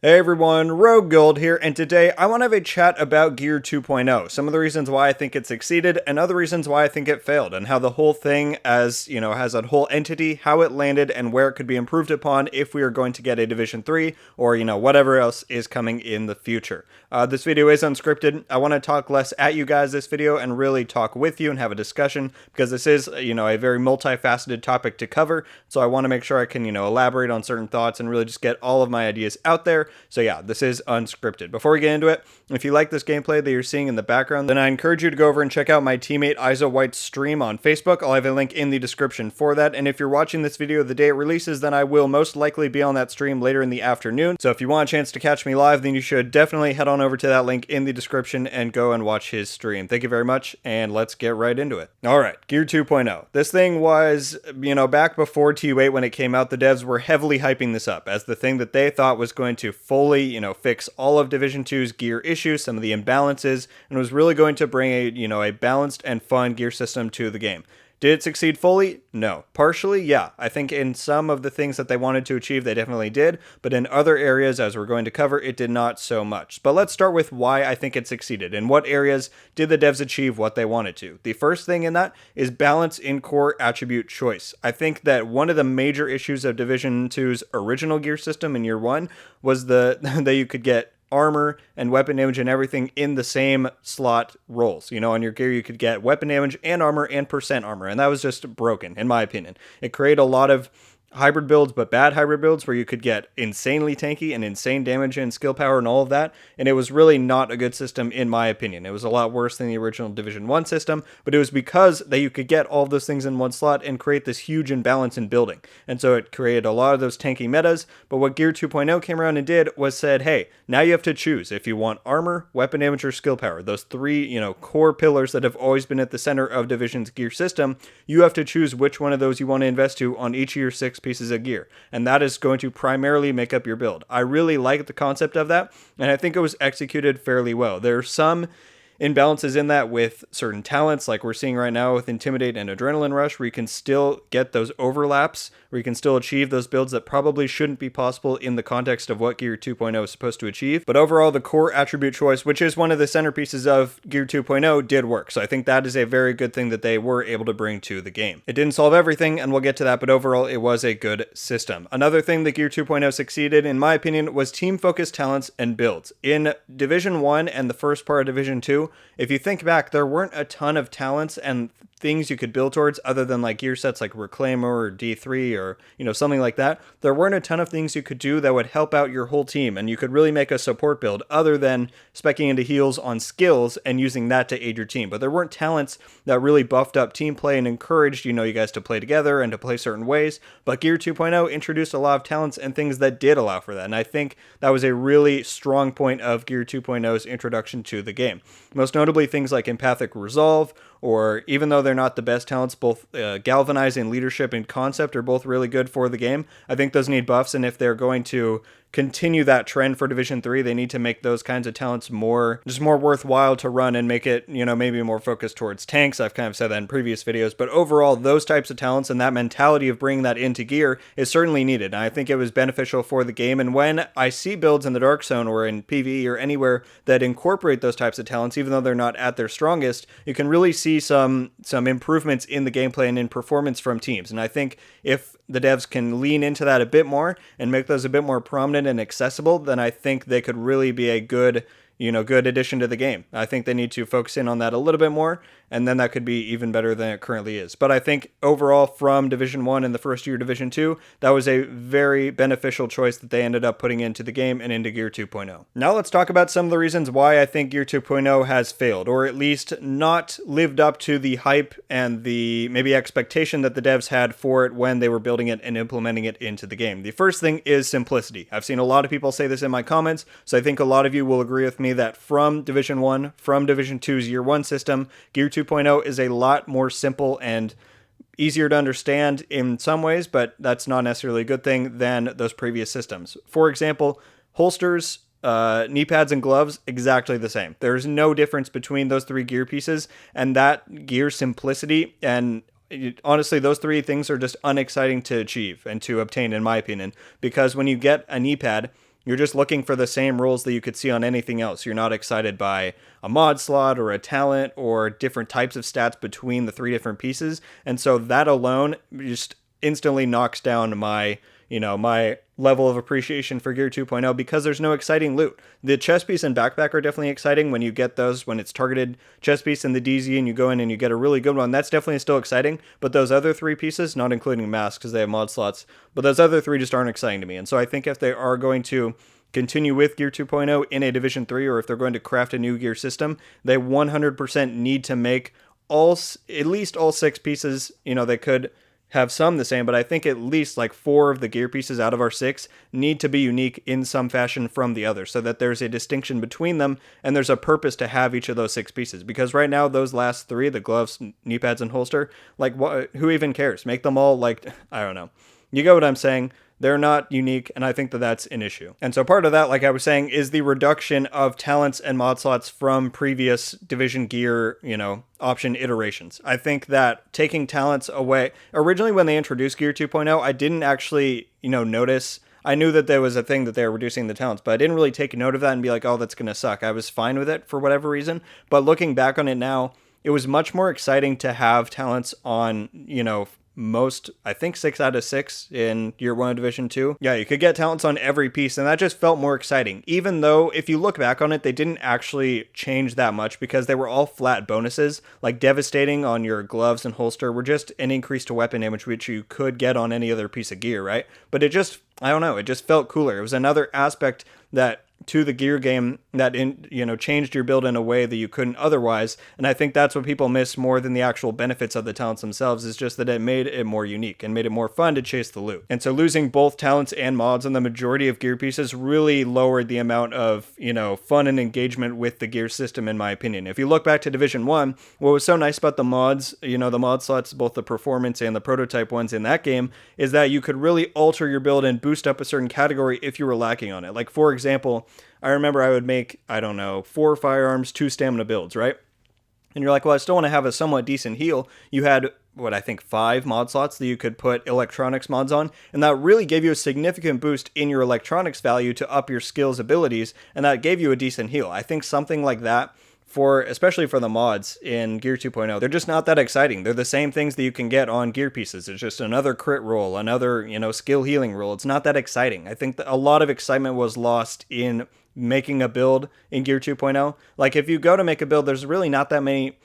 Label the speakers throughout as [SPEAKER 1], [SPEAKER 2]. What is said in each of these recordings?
[SPEAKER 1] Hey everyone, RogueGold here, and today I want to have a chat about Gear 2.0, some of the reasons why I think it succeeded, and other reasons why I think it failed, and how the whole thing, as you know, has a whole entity, how it landed, and where it could be improved upon if we are going to get a Division 3, or whatever else is coming in the future. This video is unscripted. I want to talk less at you guys this video, and really talk with you and have a discussion, because this is, a very multifaceted topic to cover, so I want to make sure I can, elaborate on certain thoughts, and really just get all of my ideas out there. So yeah, this is unscripted. Before we get into it, if you like this gameplay that you're seeing in the background, then I encourage you to go over and check out my teammate Iso White's stream on Facebook. I'll have a link in the description for that. And if you're watching this video the day it releases, then I will most likely be on that stream later in the afternoon. So if you want a chance to catch me live, then you should definitely head on over to that link in the description and go and watch his stream. Thank you very much, and let's get right into it. All right, Gear 2.0. This thing was, back before TU8 when it came out, the devs were heavily hyping this up as the thing that they thought was going to fully, fix all of Division 2's gear issues, some of the imbalances, and was really going to bring a balanced and fun gear system to the game. Did it succeed fully? No. Partially, yeah. I think in some of the things that they wanted to achieve, they definitely did, but in other areas, as we're going to cover, it did not so much. But let's start with why I think it succeeded. In what areas did the devs achieve what they wanted to? The first thing in that is balance in core attribute choice. I think that one of the major issues of Division 2's original gear system in year one was that you could get armor and weapon damage and everything in the same slot roles. On your gear you could get weapon damage and armor and percent armor, and that was just broken in my opinion. It created a lot of hybrid builds, but bad hybrid builds where you could get insanely tanky and insane damage and skill power and all of that, and it was really not a good system in my opinion. It was a lot worse than the original Division 1 system, but it was because that you could get all of those things in one slot and create this huge imbalance in building, and so it created a lot of those tanky metas. But what Gear 2.0 came around and did was said, hey, now you have to choose if you want armor, weapon damage, or skill power. Those three, core pillars that have always been at the center of Division's gear system. You have to choose which one of those you want to invest to on each of your 6 pieces of gear, and that is going to primarily make up your build. I really like the concept of that, and I think it was executed fairly well. There are some imbalances in that with certain talents, like we're seeing right now with Intimidate and Adrenaline Rush, where you can still get those overlaps, where you can still achieve those builds that probably shouldn't be possible in the context of what Gear 2.0 is supposed to achieve. But overall, the core attribute choice, which is one of the centerpieces of Gear 2.0, did work. So I think that is a very good thing that they were able to bring to the game. It didn't solve everything, and we'll get to that, but overall, it was a good system. Another thing that Gear 2.0 succeeded, in my opinion, was team-focused talents and builds. In Division 1 and the first part of Division 2, if you think back, there weren't a ton of talents and things you could build towards other than like gear sets like Reclaimer or D3 or, something like that. There weren't a ton of things you could do that would help out your whole team, and you could really make a support build other than speccing into heals on skills and using that to aid your team. But there weren't talents that really buffed up team play and encouraged, you guys to play together and to play certain ways. But Gear 2.0 introduced a lot of talents and things that did allow for that, and I think that was a really strong point of Gear 2.0's introduction to the game. Most notably, things like Empathic Resolve, or even though they're not the best talents, both Galvanize and Leadership and Concept are both really good for the game. I think those need buffs, and if they're going to continue that trend for Division 3, they need to make those kinds of talents more worthwhile to run and make it, maybe more focused towards tanks. I've kind of said that in previous videos, but overall, those types of talents and that mentality of bringing that into gear is certainly needed. And I think it was beneficial for the game. And when I see builds in the Dark Zone or in PvE or anywhere that incorporate those types of talents, even though they're not at their strongest, you can really see some improvements in the gameplay and in performance from teams. And I think if the devs can lean into that a bit more and make those a bit more prominent and accessible, then I think they could really be a good addition to the game. I think they need to focus in on that a little bit more, and then that could be even better than it currently is. But I think overall, from Division 1 and the first year Division 2, that was a very beneficial choice that they ended up putting into the game and into Gear 2.0. Now let's talk about some of the reasons why I think Gear 2.0 has failed, or at least not lived up to the hype and the maybe expectation that the devs had for it when they were building it and implementing it into the game. The first thing is simplicity. I've seen a lot of people say this in my comments, so I think a lot of you will agree with me that from Division 1, from Division 2's Year 1 system, Gear 2.0 is a lot more simple and easier to understand in some ways, but that's not necessarily a good thing than those previous systems. For example, holsters, knee pads, and gloves, exactly the same. There's no difference between those 3 gear pieces, and that gear simplicity and honestly, those 3 things are just unexciting to achieve and to obtain, in my opinion, because when you get a knee pad, You're just looking for the same rules that you could see on anything else. You're not excited by a mod slot or a talent or different types of stats between the three different pieces. And so that alone just instantly knocks down my my level of appreciation for Gear 2.0 because there's no exciting loot. The chest piece and backpack are definitely exciting when you get those, when it's targeted chest piece and the DZ and you go in and you get a really good one. That's definitely still exciting, but those other three pieces, not including masks because they have mod slots, but those other three just aren't exciting to me. And so I think if they are going to continue with Gear 2.0 in a Division 3, or if they're going to craft a new gear system, they 100% need to make at least all six pieces. They could have some the same, but I think at least like 4 of the gear pieces out of our 6 need to be unique in some fashion from the other, so that there's a distinction between them and there's a purpose to have each of those 6 pieces. Because right now, those last 3, the gloves, knee pads, and holster, like who even cares? Make them all like, I don't know. You get what I'm saying? They're not unique, and I think that that's an issue. And so part of that, like I was saying, is the reduction of talents and mod slots from previous Division gear, option iterations. I think that taking talents away, originally when they introduced Gear 2.0, I didn't actually, notice. I knew that there was a thing that they were reducing the talents, but I didn't really take note of that and be like, oh, that's going to suck. I was fine with it for whatever reason. But looking back on it now, it was much more exciting to have talents on, most, I think 6 out of 6 in Year 1 of Division 2. Yeah, you could get talents on every piece, and that just felt more exciting. Even though, if you look back on it, they didn't actually change that much because they were all flat bonuses. Like Devastating on your gloves and holster were just an increase to weapon damage, which you could get on any other piece of gear, right? But it just, I don't know, it just felt cooler. It was another aspect that to the gear game that changed your build in a way that you couldn't otherwise. And I think that's what people miss more than the actual benefits of the talents themselves, is just that it made it more unique and made it more fun to chase the loot. And so losing both talents and mods on the majority of gear pieces really lowered the amount of fun and engagement with the gear system, in my opinion. If you look back to Division 1, what was so nice about the mods, the mod slots, both the performance and the prototype ones in that game, is that you could really alter your build and boost up a certain category if you were lacking on it. Like, for example, I remember I would make, 4 firearms, 2 stamina builds, right? And you're like, well, I still want to have a somewhat decent heal. You had, 5 mod slots that you could put electronics mods on, and that really gave you a significant boost in your electronics value to up your skills abilities, and that gave you a decent heal. I think something like that, especially for the mods in Gear 2.0, they're just not that exciting. They're the same things that you can get on gear pieces. It's just another crit roll, another, skill healing roll. It's not that exciting. I think that a lot of excitement was lost in making a build in Gear 2.0. Like, if you go to make a build, there's really not that many.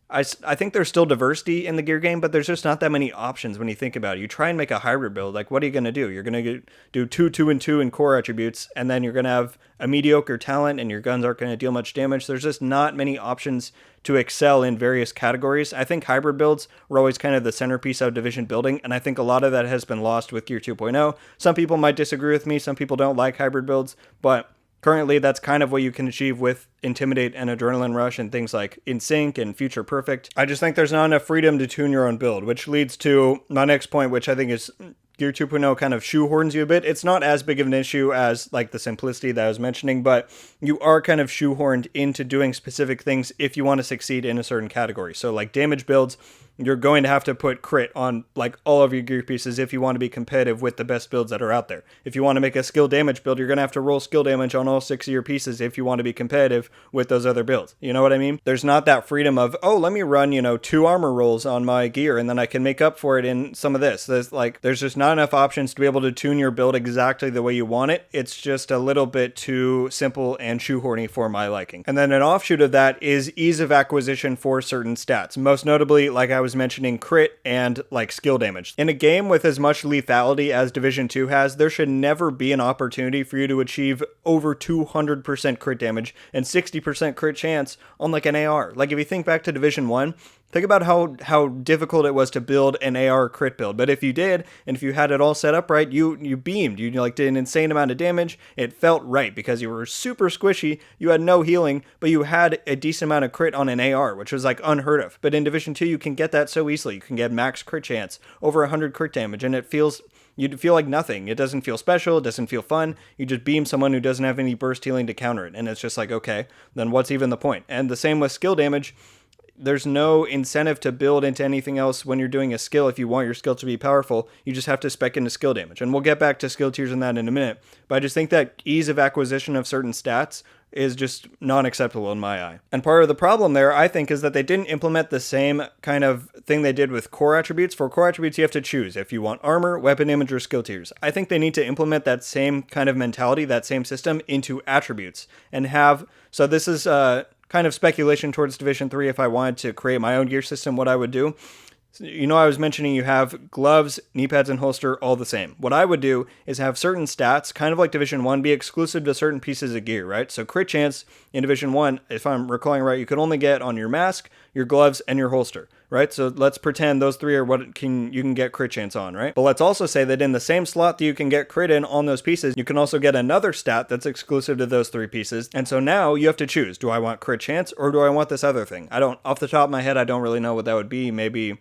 [SPEAKER 1] I think there's still diversity in the gear game, but there's just not that many options when you think about it. You try and make a hybrid build, like, what are you going to do? You're going to do 2, 2, and 2 in core attributes, and then you're going to have a mediocre talent, and your guns aren't going to deal much damage. There's just not many options to excel in various categories. I think hybrid builds were always kind of the centerpiece of Division building, and I think a lot of that has been lost with Gear 2.0. Some people might disagree with me. Some people don't like hybrid builds, but currently, that's kind of what you can achieve with Intimidate and Adrenaline Rush and things like In Sync and Future Perfect. I just think there's not enough freedom to tune your own build, which leads to my next point, which I think is Gear 2.0 kind of shoehorns you a bit. It's not as big of an issue as like the simplicity that I was mentioning, but you are kind of shoehorned into doing specific things if you want to succeed in a certain category. So like damage builds, you're going to have to put crit on like all of your gear pieces if you want to be competitive with the best builds that are out there. If you want to make a skill damage build, you're going to have to roll skill damage on all 6 of your pieces if you want to be competitive with those other builds. You know what I mean? There's not that freedom of, oh, let me run, 2 armor rolls on my gear and then I can make up for it in some of this. There's just not enough options to be able to tune your build exactly the way you want it. It's just a little bit too simple and shoehorny for my liking. And then an offshoot of that is ease of acquisition for certain stats. Most notably, like I was mentioning, crit and like skill damage. In a game with as much lethality as Division 2 has, there should never be an opportunity for you to achieve over 200% crit damage and 60% crit chance on like an AR. Like if you think back to Division 1, think about how difficult it was to build an AR crit build. But if you did, and if you had it all set up right, you beamed. You like did an insane amount of damage. It felt right because you were super squishy. You had no healing, but you had a decent amount of crit on an AR, which was like unheard of. But in Division 2, you can get that so easily. You can get max crit chance, over 100 crit damage, and you'd feel like nothing. It doesn't feel special. It doesn't feel fun. You just beam someone who doesn't have any burst healing to counter it. And it's just like, okay, then what's even the point? And the same with skill damage. there's no incentive to build into anything else when you're doing a skill. If you want your skill to be powerful, you just have to spec into skill damage. And we'll get back to skill tiers and that in a minute. But I just think that ease of acquisition of certain stats is just not acceptable in my eye. And part of the problem there, I think, is that they didn't implement the same kind of thing they did with core attributes. For core attributes, you have to choose if you want armor, weapon damage, or skill tiers. I think they need to implement that same kind of mentality, that same system into attributes and have, so this is kind of speculation towards Division 3. If I wanted to create my own gear system, what I would do. You know, I was mentioning you have gloves, knee pads, and holster all the same. What I would do is have certain stats, kind of like Division 1, be exclusive to certain pieces of gear, right? So crit chance in Division 1, if I'm recalling right, you could only get on your mask, your gloves, and your holster, right? So let's pretend those three are what you can get crit chance on, right? But let's also say that in the same slot that you can get crit in on those pieces, you can also get another stat that's exclusive to those three pieces. And so now you have to choose, do I want crit chance or do I want this other thing? Off the top of my head, I don't really know what that would be. Maybe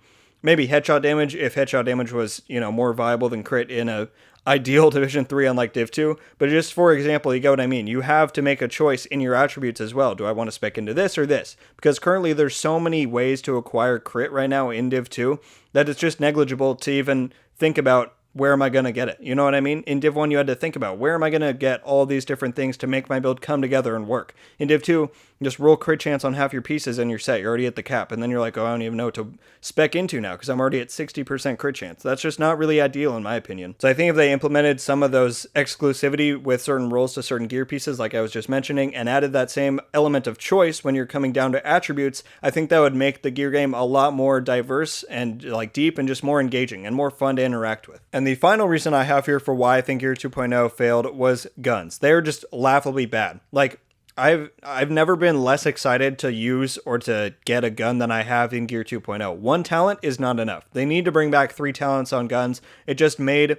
[SPEAKER 1] headshot damage, if headshot damage was, more viable than crit in a ideal Division 3 unlike Div 2. But just for example, you get what I mean. You have to make a choice in your attributes as well. Do I want to spec into this or this? Because currently there's so many ways to acquire crit right now in Div 2 that it's just negligible to even think about where am I going to get it? You know what I mean? In Div 1, you had to think about where am I going to get all these different things to make my build come together and work. In Div 2, just roll crit chance on half your pieces and you're set. You're already at the cap. And then you're like, oh, I don't even know what to spec into now because I'm already at 60% crit chance. That's just not really ideal in my opinion. So I think if they implemented some of those exclusivity with certain rolls to certain gear pieces like I was just mentioning and added that same element of choice when you're coming down to attributes, I think that would make the gear game a lot more diverse and like deep and just more engaging and more fun to interact with. And the final reason I have here for why I think Gear 2.0 failed was guns. They're just laughably bad. Like, I've never been less excited to use or to get a gun than I have in Gear 2.0. One talent is not enough. They need to bring back 3 talents on guns. It just made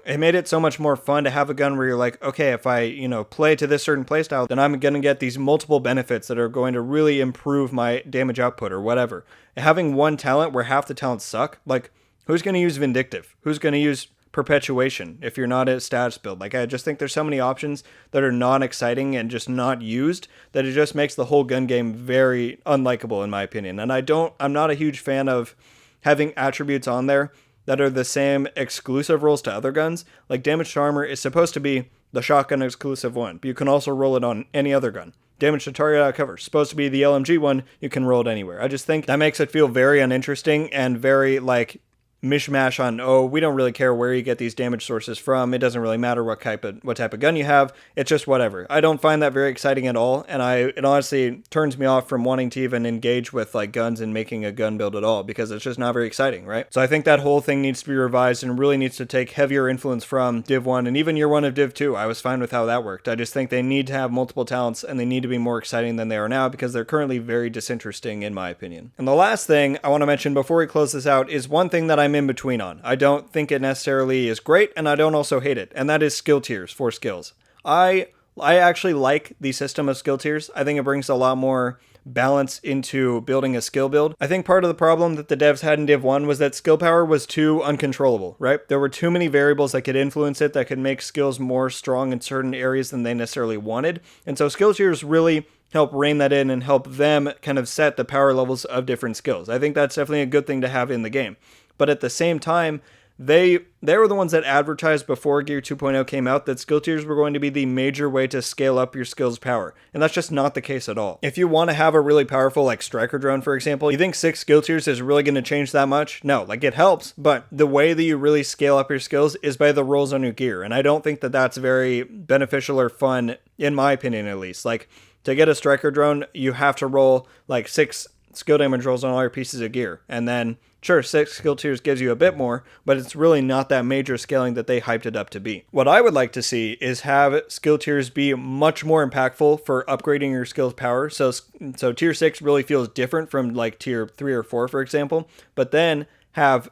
[SPEAKER 1] it so much more fun to have a gun where you're like, okay, if I, play to this certain playstyle, then I'm going to get these multiple benefits that are going to really improve my damage output or whatever. Having one talent where half the talents suck, like, who's going to use Vindictive? Who's going to use Perpetuation if you're not a status build? Like, I just think there's so many options that are non-exciting and just not used that it just makes the whole gun game very unlikable in my opinion. And I'm not a huge fan of having attributes on there that are the same exclusive rolls to other guns. Like, damage to armor is supposed to be the shotgun exclusive one, but you can also roll it on any other gun. Damage to target out of cover, supposed to be the LMG one, you can roll it anywhere. I just think that makes it feel very uninteresting and very like mishmash on, oh, we don't really care where you get these damage sources from. It doesn't really matter what type of gun you have. It's just whatever. I don't find that very exciting at all, and it honestly turns me off from wanting to even engage with like guns and making a gun build at all because it's just not very exciting, right? So I think that whole thing needs to be revised and really needs to take heavier influence from Div 1 and even Year 1 of Div 2. I was fine with how that worked. I just think they need to have multiple talents and they need to be more exciting than they are now because they're currently very disinteresting in my opinion. And the last thing I want to mention before we close this out is one thing that I'm in between on. I don't think it necessarily is great, and I don't also hate it, and that is skill tiers for skills. I actually like the system of skill tiers. I think it brings a lot more balance into building a skill build. I think part of the problem that the devs had in Div 1 was that skill power was too uncontrollable, right? There were too many variables that could influence it, that could make skills more strong in certain areas than they necessarily wanted. And so skill tiers really help rein that in and help them kind of set the power levels of different skills. I think that's definitely a good thing to have in the game. But at the same time, they were the ones that advertised before Gear 2.0 came out that skill tiers were going to be the major way to scale up your skill's power. And that's just not the case at all. If you want to have a really powerful, like striker drone, for example, you think 6 skill tiers is really going to change that much? No, like it helps, but the way that you really scale up your skills is by the rolls on your gear. And I don't think that that's very beneficial or fun, in my opinion at least. Like, to get a striker drone, you have to roll like 6 skill damage rolls on all your pieces of gear. And then, sure, 6 skill tiers gives you a bit more, but it's really not that major scaling that they hyped it up to be. What I would like to see is have skill tiers be much more impactful for upgrading your skill's power. So tier 6 really feels different from like tier 3 or 4, for example, but then have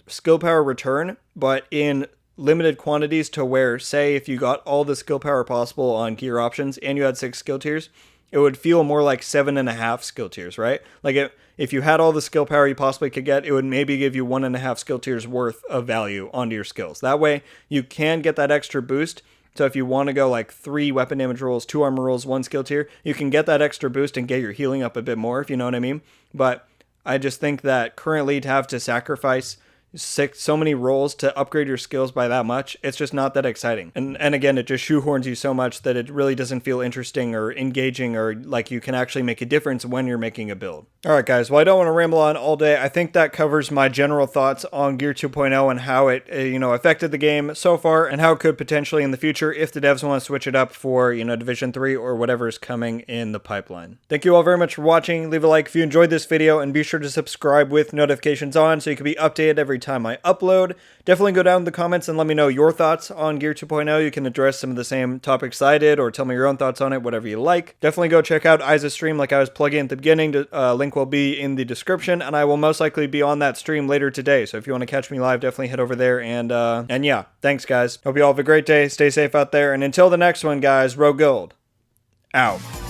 [SPEAKER 1] skill power return, but in limited quantities to where, say, if you got all the skill power possible on gear options and you had 6 skill tiers, it would feel more like 7.5 skill tiers, right? Like if you had all the skill power you possibly could get, it would maybe give you 1.5 skill tiers worth of value onto your skills. That way, you can get that extra boost So if you want to go like 3 weapon damage rolls, 2 armor rolls, 1 skill tier, you can get that extra boost and get your healing up a bit more, if you know what I mean. But I just think that currently to have to sacrifice so many rolls to upgrade your skills by that much, it's just not that exciting. And again, it just shoehorns you so much that it really doesn't feel interesting or engaging or like you can actually make a difference when you're making a build. Alright guys, well I don't want to ramble on all day. I think that covers my general thoughts on Gear 2.0 and how it affected the game so far and how it could potentially in the future if the devs want to switch it up for Division 3 or whatever is coming in the pipeline. Thank you all very much for watching. Leave a like if you enjoyed this video and be sure to subscribe with notifications on so you can be updated every time I upload. Definitely go down in the comments and let me know your thoughts on Gear 2.0. You can address some of the same topics I did or tell me your own thoughts on it, whatever you like. Definitely go check out Isa's stream like I was plugging at the beginning. Link will be in the description and I will most likely be on that stream later today. So if you want to catch me live, definitely head over there and yeah, thanks guys. Hope you all have a great day. Stay safe out there and until the next one guys, RogueGold out.